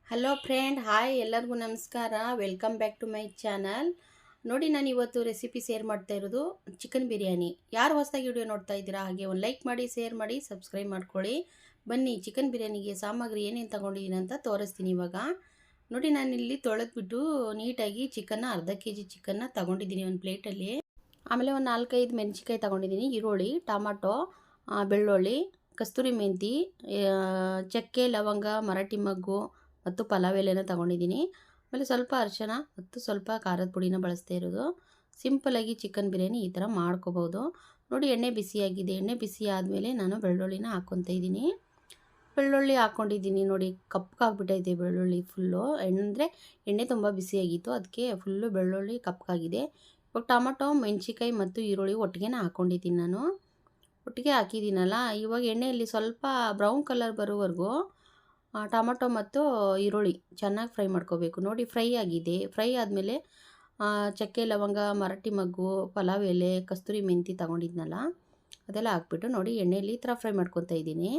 Hello friend, hi ಎಲ್ಲರಿಗೂ ನಮಸ್ಕಾರ. Welcome back to my channel. ನೋಡಿ, ನಾನು ಇವತ್ತು ರೆಸಿಪಿ ಶೇರ್ ಮಾಡ್ತಾ ಇರೋದು ಚಿಕನ್ ಬಿರಿಯಾನಿ. ಯಾರು ಹೊಸದಾಗಿ ವಿಡಿಯೋ ನೋಡ್ತಾ ಇದ್ದೀರಾ ಹಾಗೆ ಒಂದು ಲೈಕ್ ಮಾಡಿ, ಶೇರ್ ಮಾಡಿ, ಸಬ್ಸ್ಕ್ರೈಬ್ ಮಾಡ್ಕೊಳ್ಳಿ. ಬನ್ನಿ, ಚಿಕನ್ ಬಿರಿಯಾನಿಗೆ ಸಾಮಗ್ರಿ ಏನೇನು ತೊಗೊಂಡಿದ್ದೀನಿ ಅಂತ ತೋರಿಸ್ತೀನಿ ಇವಾಗ. ನೋಡಿ, ನಾನಿಲ್ಲಿ ತೊಳೆದ್ಬಿಟ್ಟು ನೀಟಾಗಿ ಅರ್ಧ kg ಚಿಕನ್ನ ತೊಗೊಂಡಿದ್ದೀನಿ ಒಂದು ಪ್ಲೇಟಲ್ಲಿ. ಆಮೇಲೆ ಒಂದು 4-5 ಮೆಣಸಿನ್ಕಾಯಿ ತೊಗೊಂಡಿದ್ದೀನಿ, ಈರುಳ್ಳಿ, ಟೊಮಾಟೊ, ಬೆಳ್ಳುಳ್ಳಿ, ಕಸ್ತೂರಿ ಮೆಂತಿ, ಚಕ್ಕೆ, ಲವಂಗ, ಮರಾಠಿ ಮಗ್ಗು ಮತ್ತು ಪಲಾವ್ ಎಲೆನ ತೊಗೊಂಡಿದ್ದೀನಿ. ಆಮೇಲೆ ಸ್ವಲ್ಪ ಅರಿಶಿನ ಮತ್ತು ಸ್ವಲ್ಪ ಖಾರದ ಪುಡಿನ ಬಳಸ್ತಾ ಇರೋದು. ಸಿಂಪಲಾಗಿ ಚಿಕನ್ ಬಿರಿಯಾನಿ ಈ ಥರ ಮಾಡ್ಕೋಬೋದು. ನೋಡಿ, ಎಣ್ಣೆ ಬಿಸಿಯಾಗಿದೆ. ಎಣ್ಣೆ ಬಿಸಿ ಆದಮೇಲೆ ನಾನು ಬೆಳ್ಳುಳ್ಳಿನ ಹಾಕ್ಕೊತಾ ಇದ್ದೀನಿ. ಬೆಳ್ಳುಳ್ಳಿ ಹಾಕ್ಕೊಂಡಿದ್ದೀನಿ. ನೋಡಿ, ಕಪ್ಪಗಾಗ್ಬಿಟ್ಟೈತೆ ಬೆಳ್ಳುಳ್ಳಿ ಫುಲ್ಲು. ಅಂದರೆ ಎಣ್ಣೆ ತುಂಬ ಬಿಸಿಯಾಗಿತ್ತು, ಅದಕ್ಕೆ ಫುಲ್ಲು ಬೆಳ್ಳುಳ್ಳಿ ಕಪ್ಪಗಾಗಿದೆ. ಇವಾಗ ಟೊಮಾಟೊ, ಮೆಣಸಿನ್ಕಾಯಿ ಮತ್ತು ಈರುಳ್ಳಿ ಒಟ್ಟಿಗೆ ಹಾಕ್ಕೊಂಡಿದ್ದೀನಿ. ನಾನು ಒಟ್ಟಿಗೆ ಹಾಕಿದ್ದೀನಲ್ಲ, ಇವಾಗ ಎಣ್ಣೆಯಲ್ಲಿ ಸ್ವಲ್ಪ ಬ್ರೌನ್ ಕಲರ್ ಬರೋವರೆಗೂ ಟೊಮಾಟೊ ಮತ್ತು ಈರುಳ್ಳಿ ಚೆನ್ನಾಗಿ ಫ್ರೈ ಮಾಡ್ಕೋಬೇಕು. ನೋಡಿ, ಫ್ರೈ ಆಗಿದೆ. ಫ್ರೈ ಆದಮೇಲೆ ಚಕ್ಕೆ, ಲವಂಗ, ಮರಾಠಿ ಮಗ್ಗು, ಪಲಾವ್ ಎಲೆ, ಕಸ್ತೂರಿ ಮೆಂತಿ ತೊಗೊಂಡಿದ್ನಲ್ಲ ಅದೆಲ್ಲ ಹಾಕ್ಬಿಟ್ಟು ನೋಡಿ ಎಣ್ಣೆಯಲ್ಲಿ ಈ ಥರ ಫ್ರೈ ಮಾಡ್ಕೊತಾ ಇದ್ದೀನಿ.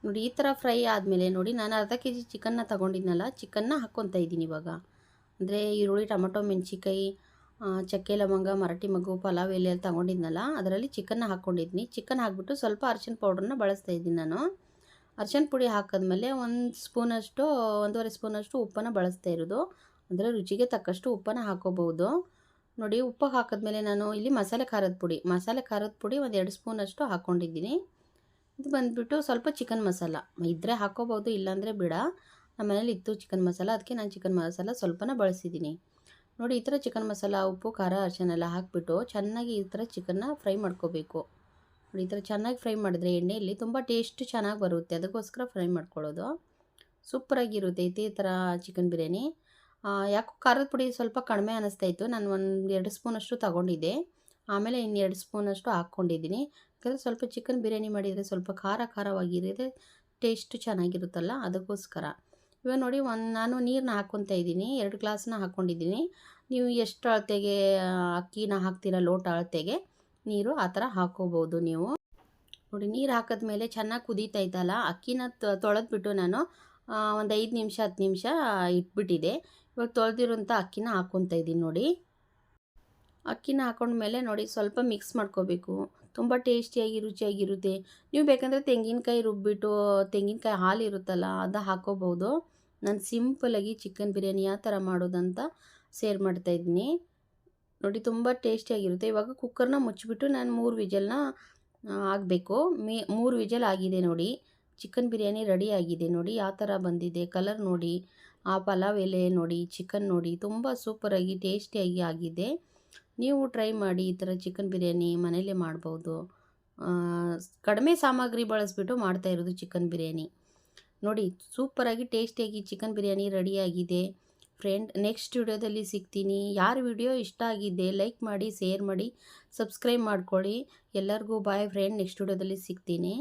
ನೋಡಿ, ಈ ಥರ ಫ್ರೈ ಆದಮೇಲೆ ನೋಡಿ, ನಾನು ಅರ್ಧ kg ಚಿಕನ್ನ ತೊಗೊಂಡಿದ್ನಲ್ಲ, ಚಿಕನ್ನ ಹಾಕ್ಕೊತಾ ಇದ್ದೀನಿ ಇವಾಗ. ಅಂದರೆ ಈರುಳ್ಳಿ, ಟೊಮಾಟೊ, ಮೆಣಸಿನ್ಕಾಯಿ, ಚಕ್ಕೆ, ಲವಂಗ, ಮರಾಠಿ ಮಗ್ಗು, ಪಲಾವ್ ಎಲೆ ಎಲ್ಲ ತೊಗೊಂಡಿದ್ನಲ್ಲ ಅದರಲ್ಲಿ ಚಿಕನ್ನ ಹಾಕ್ಕೊಂಡಿದ್ದೀನಿ. ಚಿಕನ್ ಹಾಕ್ಬಿಟ್ಟು ಸ್ವಲ್ಪ ಅರಿಶಿನ ಪೌಡ್ರನ್ನ ಬಳಸ್ತಾ ಇದ್ದೀನಿ ನಾನು. ಅರಿಶಿನ ಪುಡಿ ಹಾಕಿದ್ಮೇಲೆ 1.5 ಸ್ಪೂನಷ್ಟು ಉಪ್ಪನ್ನು ಬಳಸ್ತಾ ಇರೋದು. ಅಂದರೆ ರುಚಿಗೆ ತಕ್ಕಷ್ಟು ಉಪ್ಪನ್ನು ಹಾಕೋಬಹುದು. ನೋಡಿ, ಉಪ್ಪು ಹಾಕಿದ್ಮೇಲೆ ನಾನು ಇಲ್ಲಿ ಮಸಾಲೆ ಖಾರದ ಪುಡಿ ಒಂದು 2 ಸ್ಪೂನಷ್ಟು ಹಾಕ್ಕೊಂಡಿದ್ದೀನಿ. ಇದು ಬಂದುಬಿಟ್ಟು ಸ್ವಲ್ಪ ಚಿಕನ್ ಮಸಾಲ ಇದ್ದರೆ ಹಾಕೋಬೋದು, ಇಲ್ಲಾಂದರೆ ಬಿಡ. ನಮ್ಮ ಮನೇಲಿ ಇತ್ತು ಚಿಕನ್ ಮಸಾಲ, ಅದಕ್ಕೆ ನಾನು ಚಿಕನ್ ಮಸಾಲ ಸ್ವಲ್ಪನ ಬಳಸಿದ್ದೀನಿ. ನೋಡಿ, ಈ ಥರ ಚಿಕನ್ ಮಸಾಲ, ಉಪ್ಪು, ಖಾರ, ಅರಿಶಿನ ಎಲ್ಲ ಹಾಕಿಬಿಟ್ಟು ಚೆನ್ನಾಗಿ ಈ ಥರ ಚಿಕನ್ನ ಫ್ರೈ ಮಾಡ್ಕೋಬೇಕು. ನೋಡಿ, ಈ ಥರ ಚೆನ್ನಾಗಿ ಫ್ರೈ ಮಾಡಿದ್ರೆ ಎಣ್ಣೆಯಲ್ಲಿ ತುಂಬ ಟೇಸ್ಟ್ ಚೆನ್ನಾಗಿ ಬರುತ್ತೆ, ಅದಕ್ಕೋಸ್ಕರ ಫ್ರೈ ಮಾಡ್ಕೊಳ್ಳೋದು. ಸೂಪರಾಗಿರುತ್ತೆ ಈ ಥರ ಚಿಕನ್ ಬಿರಿಯಾನಿ. ಯಾಕೋ ಖಾರದ ಪುಡಿ ಸ್ವಲ್ಪ ಕಡಿಮೆ ಅನ್ನಿಸ್ತಾಯಿತ್ತು, ನಾನು 1-2 ಸ್ಪೂನಷ್ಟು ತೊಗೊಂಡಿದ್ದೆ. ಆಮೇಲೆ 2 ಸ್ಪೂನಷ್ಟು ಹಾಕ್ಕೊಂಡಿದ್ದೀನಿ. ಯಾಕಂದರೆ ಸ್ವಲ್ಪ ಚಿಕನ್ ಬಿರಿಯಾನಿ ಮಾಡಿದರೆ ಸ್ವಲ್ಪ ಖಾರವಾಗಿರುತ್ತೆ, ಟೇಸ್ಟ್ ಚೆನ್ನಾಗಿರುತ್ತಲ್ಲ, ಅದಕ್ಕೋಸ್ಕರ. ಇವಾಗ ನೋಡಿ, ನಾನು ನೀರನ್ನ ಹಾಕ್ಕೊತಾ ಇದ್ದೀನಿ. 2 ಗ್ಲಾಸ್ನ ಹಾಕ್ಕೊಂಡಿದ್ದೀನಿ. ನೀವು ಎಷ್ಟು ಅಳತೆಗೆ ಅಕ್ಕಿನ ಹಾಕ್ತೀರ, ಲೋಟ ಅಳತೆಗೆ ನೀರು ಆ ಥರ ಹಾಕ್ಕೋಬೋದು ನೀವು. ನೋಡಿ, ನೀರು ಹಾಕಿದ್ಮೇಲೆ ಚೆನ್ನಾಗಿ ಕುದೀತೈತಲ್ಲ, ಅಕ್ಕಿನ ತೊಳೆದ್ಬಿಟ್ಟು ನಾನು ಒಂದು 5 ನಿಮಿಷ 10 ನಿಮಿಷ ಇಟ್ಬಿಟ್ಟಿದೆ. ಇವಾಗ ತೊಳೆದಿರೋಂಥ ಅಕ್ಕಿನ ಹಾಕ್ಕೊತಾ ಇದ್ದೀನಿ. ನೋಡಿ, ಅಕ್ಕಿನ ಹಾಕೊಂಡ್ಮೇಲೆ ನೋಡಿ ಸ್ವಲ್ಪ ಮಿಕ್ಸ್ ಮಾಡ್ಕೋಬೇಕು. ತುಂಬ ಟೇಸ್ಟಿಯಾಗಿ ರುಚಿಯಾಗಿರುತ್ತೆ. ನೀವು ಬೇಕಂದರೆ ತೆಂಗಿನಕಾಯಿ ರುಬ್ಬಿಟ್ಟು, ತೆಂಗಿನಕಾಯಿ ಹಾಲು ಇರುತ್ತಲ್ಲ ಅದು ಹಾಕ್ಕೋಬೋದು. ನಾನು ಸಿಂಪಲಾಗಿ ಚಿಕನ್ ಬಿರಿಯಾನಿ ಯಾವ ಥರ ಮಾಡೋದಂತ ಶೇರ್ ಮಾಡ್ತಾಯಿದ್ದೀನಿ. ನೋಡಿ, ತುಂಬ ಟೇಸ್ಟಿಯಾಗಿರುತ್ತೆ. ಇವಾಗ ಕುಕ್ಕರ್ನ ಮುಚ್ಚಿಬಿಟ್ಟು ನಾನು 3 ವಿಜಲ್ನ ಆಗಬೇಕು. 3 ವಿಜಲ್ ಆಗಿದೆ. ನೋಡಿ, ಚಿಕನ್ ಬಿರಿಯಾನಿ ರೆಡಿ ಆಗಿದೆ. ನೋಡಿ ಯಾವ ಥರ ಬಂದಿದೆ ಕಲರ್. ನೋಡಿ, ಆ ಪಲಾವ್ ಎಲೆ ನೋಡಿ, ಚಿಕನ್ ನೋಡಿ, ತುಂಬ ಸೂಪರಾಗಿ ಟೇಸ್ಟಿಯಾಗಿ ಆಗಿದೆ. ನೀವು ಟ್ರೈ ಮಾಡಿ, ಈ ಥರ ಚಿಕನ್ ಬಿರಿಯಾನಿ ಮನೇಲೇ ಮಾಡ್ಬೋದು. ಕಡಿಮೆ ಸಾಮಗ್ರಿ ಬಳಸಿಬಿಟ್ಟು ಮಾಡ್ತಾಯಿರೋದು ಚಿಕನ್ ಬಿರಿಯಾನಿ. ನೋಡಿ, ಸೂಪರಾಗಿ ಟೇಸ್ಟಿಯಾಗಿ ಚಿಕನ್ ಬಿರಿಯಾನಿ ರೆಡಿಯಾಗಿದೆ. ಫ್ರೆಂಡ್, ನೆಕ್ಸ್ಟ್ ವಿಡಿಯೋದಲ್ಲಿ ಸಿಗ್ತೀನಿ. ಯಾರ ವಿಡಿಯೋ ಇಷ್ಟ ಆಗಿದೆ ಲೈಕ್ ಮಾಡಿ, ಶೇರ್ ಮಾಡಿ, ಸಬ್ಸ್ಕ್ರೈಬ್ ಮಾಡ್ಕೊಳ್ಳಿ. ಎಲ್ಲರಿಗೂ ಬಾಯ್ ಫ್ರೆಂಡ್, ನೆಕ್ಸ್ಟ್ ವಿಡಿಯೋದಲ್ಲಿ ಸಿಗ್ತೀನಿ.